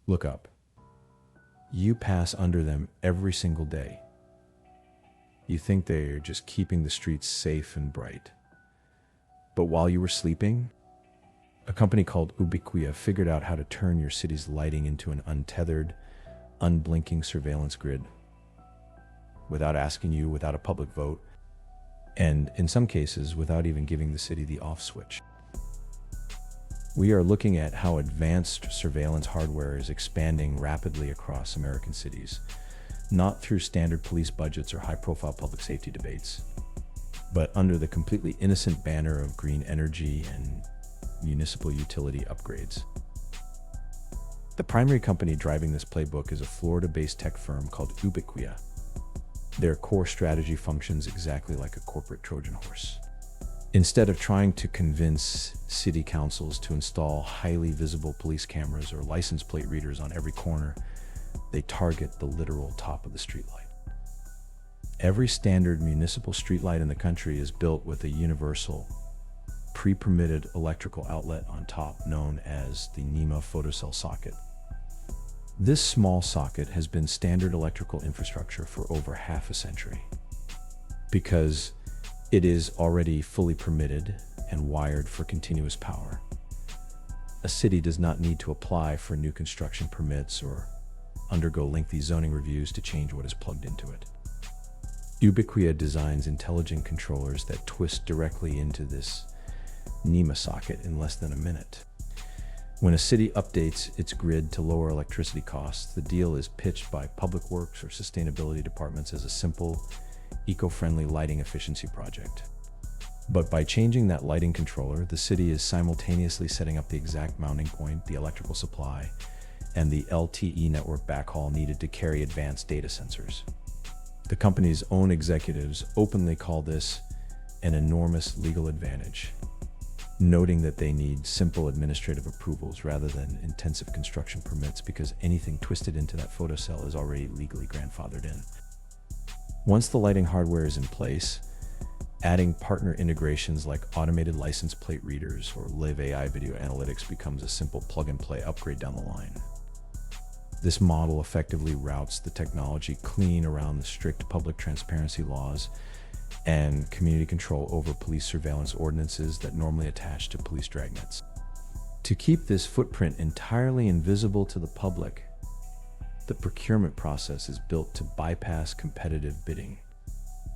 Look up. You pass under them every single day. You think they're just keeping the streets safe and bright. But while you were sleeping, a company called Ubicquia figured out how to turn your city's lighting into an untethered, unblinking surveillance grid. Without asking you, without a public vote, and in some cases, without even giving the city the off switch. We are looking at how advanced surveillance hardware is expanding rapidly across American cities, not through standard police budgets or high-profile public safety debates, but under the completely innocent banner of green energy and municipal utility upgrades. The primary company driving this playbook is a Florida-based tech firm called Ubicquia. Their core strategy functions exactly like a corporate Trojan horse. Instead of trying to convince city councils to install highly visible police cameras or license plate readers on every corner, they target the literal top of the streetlight. Every standard municipal streetlight in the country is built with a universal, pre-permitted electrical outlet on top known as the NEMA photocell socket. This small socket has been standard electrical infrastructure for over half a century. Because it is already fully permitted and wired for continuous power, a city does not need to apply for new construction permits or undergo lengthy zoning reviews to change what is plugged into it. Ubicquia designs intelligent controllers that twist directly into this NEMA socket in less than a minute. When a city updates its grid to lower electricity costs, the deal is pitched by public works or sustainability departments as a simple, eco-friendly lighting efficiency project. But by changing that lighting controller, the city is simultaneously setting up the exact mounting point, the electrical supply, and the LTE network backhaul needed to carry advanced data sensors. The company's own executives openly call this an enormous legal advantage, noting that they need simple administrative approvals rather than intensive construction permits because anything twisted into that photocell is already legally grandfathered in. Once the lighting hardware is in place, adding partner integrations like automated license plate readers or live AI video analytics becomes a simple plug-and-play upgrade down the line. This model effectively routes the technology clean around the strict public transparency laws and community control over police surveillance ordinances that normally attach to police dragnets. To keep this footprint entirely invisible to the public, the procurement process is built to bypass competitive bidding.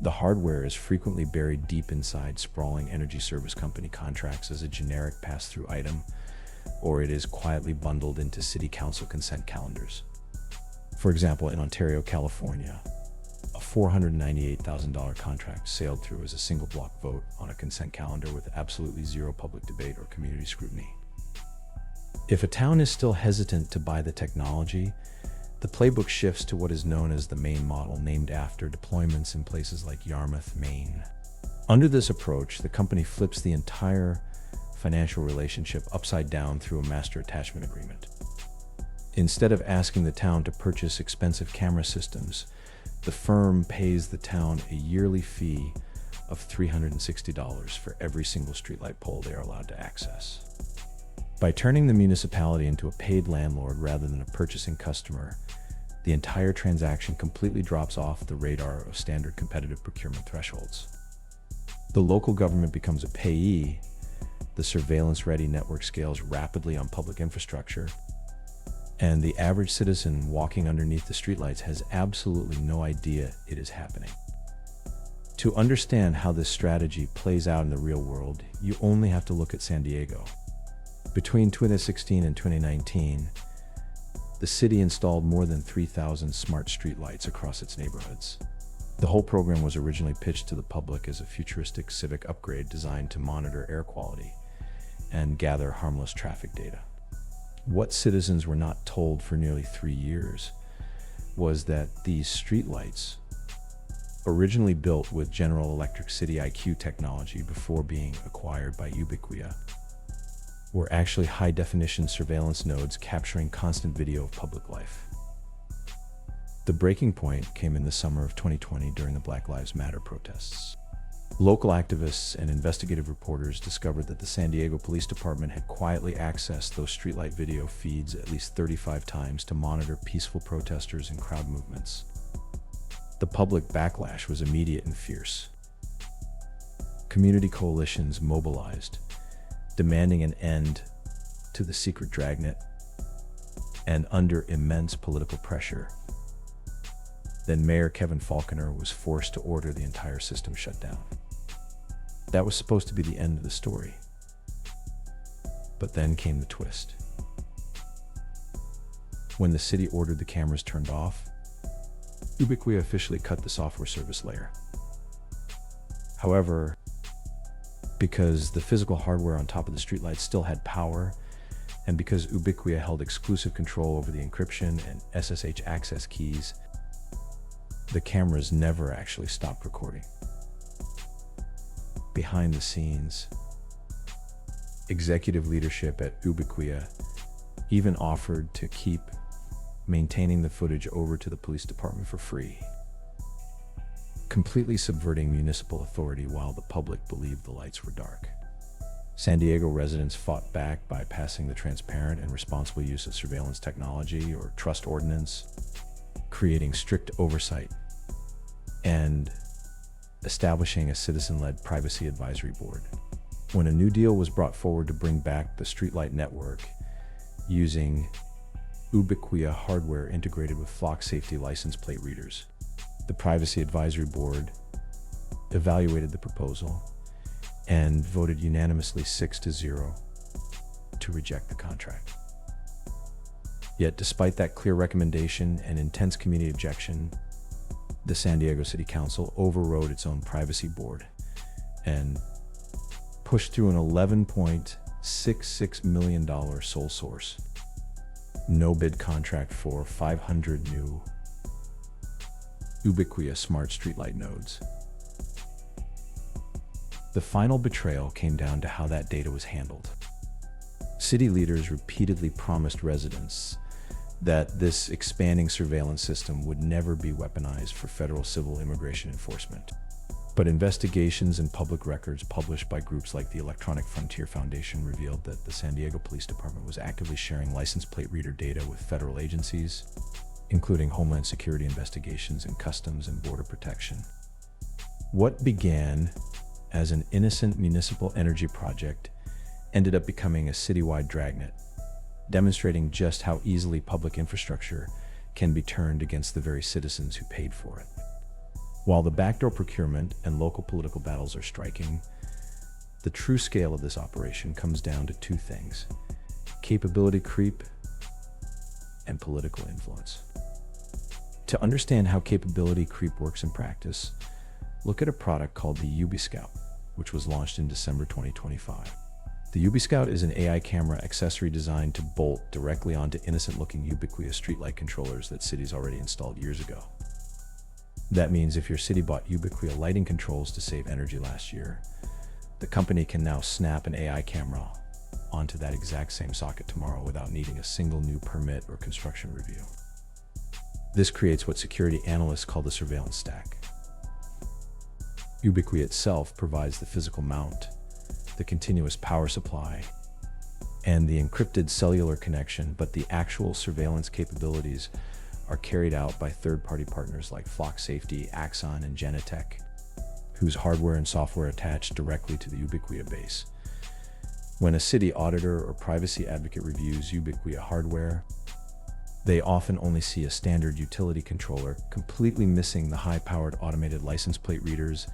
The hardware is frequently buried deep inside sprawling energy service company contracts as a generic pass-through item, or it is quietly bundled into city council consent calendars. For example, in Ontario, California, a $498,000 contract sailed through as a single block vote on a consent calendar with absolutely zero public debate or community scrutiny. If a town is still hesitant to buy the technology, the playbook shifts to what is known as the Maine model, named after deployments in places like Yarmouth, Maine. Under this approach, the company flips the entire financial relationship upside down through a master attachment agreement. Instead of asking the town to purchase expensive camera systems, the firm pays the town a yearly fee of $360 for every single streetlight pole they are allowed to access. By turning the municipality into a paid landlord rather than a purchasing customer, the entire transaction completely drops off the radar of standard competitive procurement thresholds. The local government becomes a payee, the surveillance-ready network scales rapidly on public infrastructure, and the average citizen walking underneath the streetlights has absolutely no idea it is happening. To understand how this strategy plays out in the real world, you only have to look at San Diego. Between 2016 and 2019, the city installed more than 3,000 smart streetlights across its neighborhoods. The whole program was originally pitched to the public as a futuristic civic upgrade designed to monitor air quality and gather harmless traffic data. What citizens were not told for nearly 3 years was that these streetlights, originally built with General Electric City IQ technology before being acquired by Ubicquia, were actually high-definition surveillance nodes capturing constant video of public life. The breaking point came in the summer of 2020 during the Black Lives Matter protests. Local activists and investigative reporters discovered that the San Diego Police Department had quietly accessed those streetlight video feeds at least 35 times to monitor peaceful protesters and crowd movements. The public backlash was immediate and fierce. Community coalitions mobilized, demanding an end to the secret dragnet, and under immense political pressure, then Mayor Kevin Faulconer was forced to order the entire system shut down. That was supposed to be the end of the story. But then came the twist. When the city ordered the cameras turned off, Ubicquia officially cut the software service layer. However, because the physical hardware on top of the streetlights still had power, and because Ubicquia held exclusive control over the encryption and SSH access keys, the cameras never actually stopped recording. Behind the scenes, executive leadership at Ubicquia even offered to keep maintaining the footage over to the police department for free, completely subverting municipal authority while the public believed the lights were dark. San Diego residents fought back by passing the Transparent and Responsible Use of Surveillance Technology, or Trust Ordinance, creating strict oversight, and establishing a citizen-led privacy advisory board. When a new deal was brought forward to bring back the streetlight network using Ubicquia hardware integrated with Flock safety license plate readers, the privacy advisory board evaluated the proposal and voted unanimously 6-0 to reject the contract. Yet despite that clear recommendation and intense community objection, the San Diego City Council overrode its own privacy board and pushed through an $11.66 million sole source, no bid contract for 500 new Ubicquia smart streetlight nodes. The final betrayal came down to how that data was handled. City leaders repeatedly promised residents that this expanding surveillance system would never be weaponized for federal civil immigration enforcement. But investigations and public records published by groups like the Electronic Frontier Foundation revealed that the San Diego Police Department was actively sharing license plate reader data with federal agencies, including Homeland Security investigations and Customs and Border Protection. What began as an innocent municipal energy project ended up becoming a citywide dragnet, demonstrating just how easily public infrastructure can be turned against the very citizens who paid for it. While the backdoor procurement and local political battles are striking, the true scale of this operation comes down to two things: capability creep and political influence. To understand how capability creep works in practice, look at a product called the Ubicquia, which was launched in December 2025. The Ubicquia is an AI camera accessory designed to bolt directly onto innocent-looking Ubicquia streetlight controllers that cities already installed years ago. That means if your city bought Ubicquia lighting controls to save energy last year, the company can now snap an AI camera onto that exact same socket tomorrow without needing a single new permit or construction review. This creates what security analysts call the surveillance stack. Ubicquia itself provides the physical mount, the continuous power supply, and the encrypted cellular connection, but the actual surveillance capabilities are carried out by third-party partners like Flock Safety, Axon, and Genetec, whose hardware and software attach directly to the Ubicquia base. When a city auditor or privacy advocate reviews Ubicquia hardware, they often only see a standard utility controller, completely missing the high-powered automated license plate readers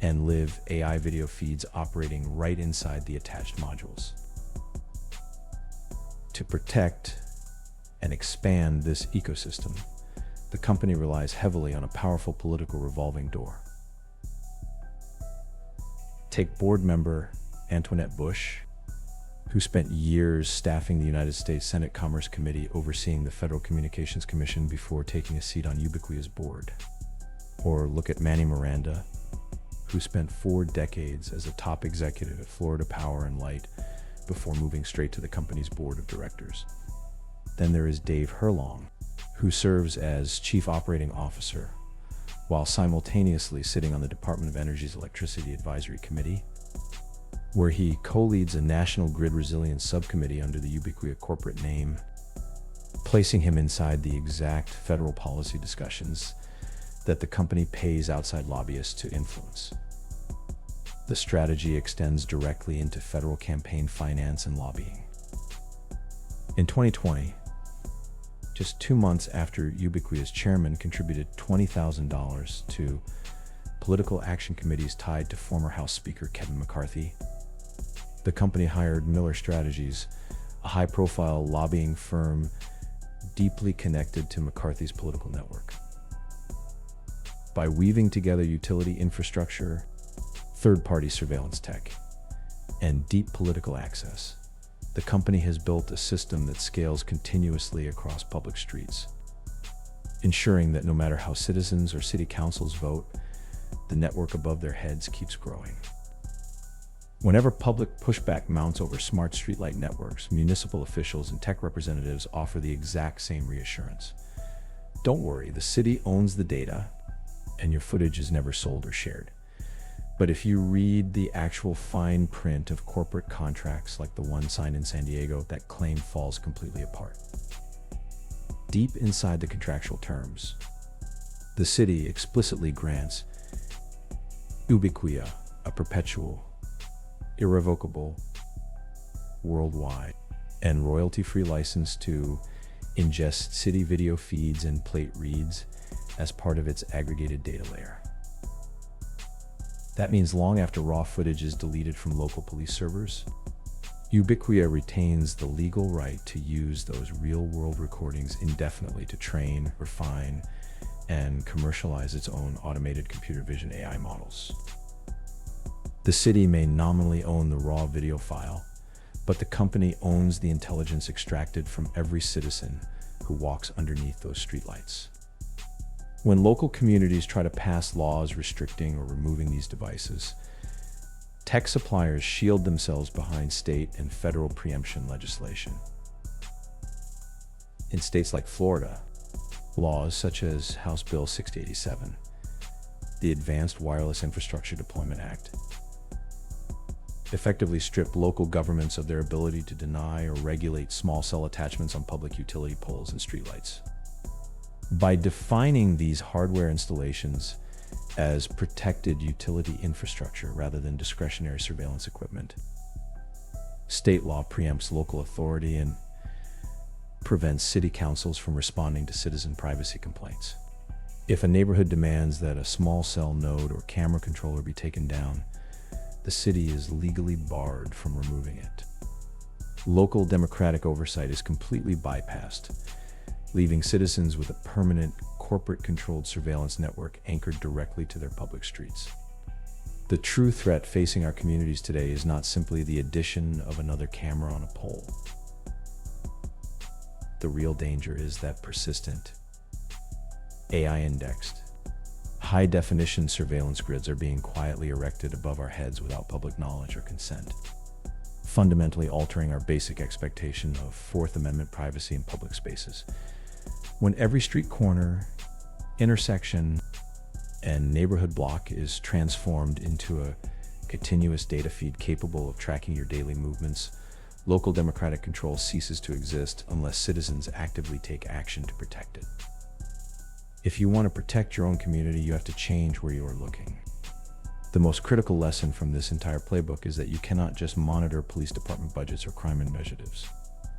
and live AI video feeds operating right inside the attached modules. To protect and expand this ecosystem, the company relies heavily on a powerful political revolving door. Take board member Antoinette Bush, who spent years staffing the United States Senate Commerce Committee overseeing the Federal Communications Commission before taking a seat on Ubicquia's board. Or look at Manny Miranda, who spent 4 decades as a top executive at Florida Power and Light before moving straight to the company's board of directors. Then there is Dave Herlong, who serves as Chief Operating Officer, while simultaneously sitting on the Department of Energy's Electricity Advisory Committee, where he co-leads a National Grid Resilience Subcommittee under the Ubicquia corporate name, placing him inside the exact federal policy discussions that the company pays outside lobbyists to influence. The strategy extends directly into federal campaign finance and lobbying. In 2020, just 2 months after Ubicquia's chairman contributed $20,000 to political action committees tied to former House Speaker Kevin McCarthy, the company hired Miller Strategies, a high-profile lobbying firm deeply connected to McCarthy's political network. By weaving together utility infrastructure, third-party surveillance tech, and deep political access, the company has built a system that scales continuously across public streets, ensuring that no matter how citizens or city councils vote, the network above their heads keeps growing. Whenever public pushback mounts over smart streetlight networks, municipal officials and tech representatives offer the exact same reassurance. Don't worry, the city owns the data, and your footage is never sold or shared. But if you read the actual fine print of corporate contracts like the one signed in San Diego, that claim falls completely apart. Deep inside the contractual terms, the city explicitly grants Ubicquia a perpetual, irrevocable, worldwide, and royalty-free license to ingest city video feeds and plate reads as part of its aggregated data layer. That means long after raw footage is deleted from local police servers, Ubicquia retains the legal right to use those real-world recordings indefinitely to train, refine, and commercialize its own automated computer vision AI models. The city may nominally own the raw video file, but the company owns the intelligence extracted from every citizen who walks underneath those streetlights. When local communities try to pass laws restricting or removing these devices, tech suppliers shield themselves behind state and federal preemption legislation. In states like Florida, laws such as House Bill 6087, the Advanced Wireless Infrastructure Deployment Act, effectively strip local governments of their ability to deny or regulate small cell attachments on public utility poles and streetlights. By defining these hardware installations as protected utility infrastructure rather than discretionary surveillance equipment, state law preempts local authority and prevents city councils from responding to citizen privacy complaints. If a neighborhood demands that a small cell node or camera controller be taken down, the city is legally barred from removing it. Local democratic oversight is completely bypassed, leaving citizens with a permanent, corporate-controlled surveillance network anchored directly to their public streets. The true threat facing our communities today is not simply the addition of another camera on a pole. The real danger is that persistent, AI-indexed, high-definition surveillance grids are being quietly erected above our heads without public knowledge or consent, fundamentally altering our basic expectation of Fourth Amendment privacy in public spaces. When every street corner, intersection, and neighborhood block is transformed into a continuous data feed capable of tracking your daily movements, local democratic control ceases to exist unless citizens actively take action to protect it. If you want to protect your own community, you have to change where you are looking. The most critical lesson from this entire playbook is that you cannot just monitor police department budgets or crime initiatives.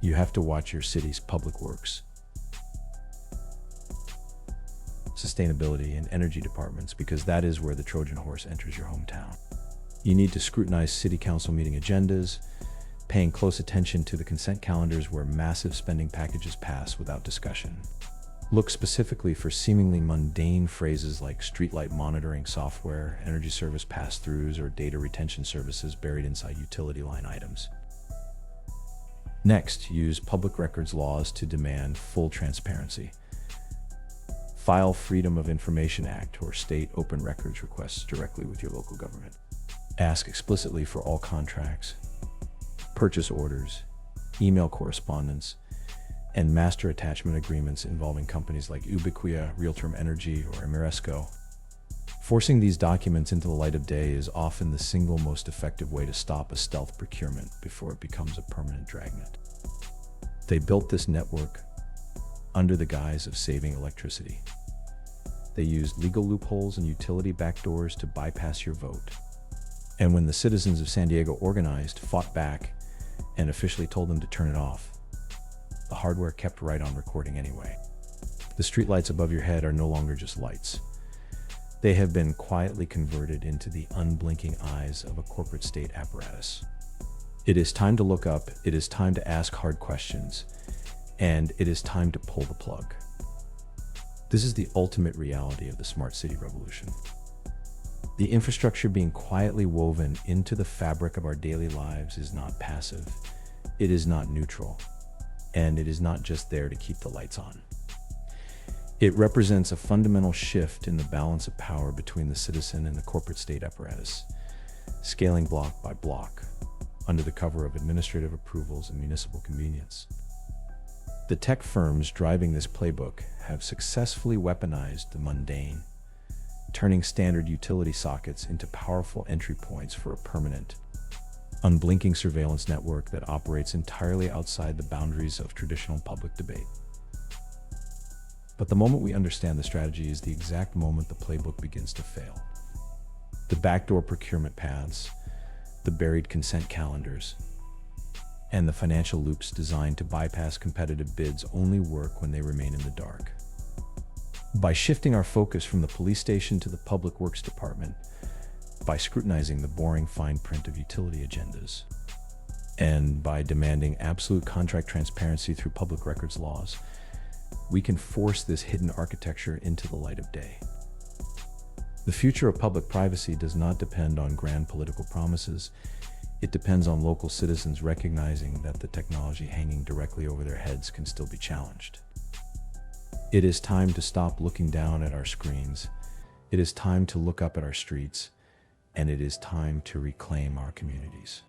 You have to watch your city's public works, sustainability, and energy departments, because that is where the Trojan horse enters your hometown. You need to scrutinize city council meeting agendas, paying close attention to the consent calendars where massive spending packages pass without discussion. Look specifically for seemingly mundane phrases like streetlight monitoring software, energy service pass-throughs, or data retention services buried inside utility line items. Next, use public records laws to demand full transparency. File Freedom of Information Act or state open records requests directly with your local government. Ask explicitly for all contracts, purchase orders, email correspondence, and master attachment agreements involving companies like Ubicquia, Realterm Energy, or Ameresco. Forcing these documents into the light of day is often the single most effective way to stop a stealth procurement before it becomes a permanent dragnet. They built this network under the guise of saving electricity. They used legal loopholes and utility backdoors to bypass your vote. And when the citizens of San Diego organized, fought back, and officially told them to turn it off, the hardware kept right on recording anyway. The streetlights above your head are no longer just lights. They have been quietly converted into the unblinking eyes of a corporate state apparatus. It is time to look up, it is time to ask hard questions, and it is time to pull the plug. This is the ultimate reality of the smart city revolution. The infrastructure being quietly woven into the fabric of our daily lives is not passive, it is not neutral, and it is not just there to keep the lights on. It represents a fundamental shift in the balance of power between the citizen and the corporate state apparatus, scaling block by block, under the cover of administrative approvals and municipal convenience. The tech firms driving this playbook have successfully weaponized the mundane, turning standard utility sockets into powerful entry points for a permanent, unblinking surveillance network that operates entirely outside the boundaries of traditional public debate. But the moment we understand the strategy is the exact moment the playbook begins to fail. The backdoor procurement paths, the buried consent calendars, and the financial loops designed to bypass competitive bids only work when they remain in the dark. By shifting our focus from the police station to the public works department, by scrutinizing the boring fine print of utility agendas, and by demanding absolute contract transparency through public records laws, we can force this hidden architecture into the light of day. The future of public privacy does not depend on grand political promises. It depends on local citizens recognizing that the technology hanging directly over their heads can still be challenged. It is time to stop looking down at our screens. It is time to look up at our streets, and it is time to reclaim our communities.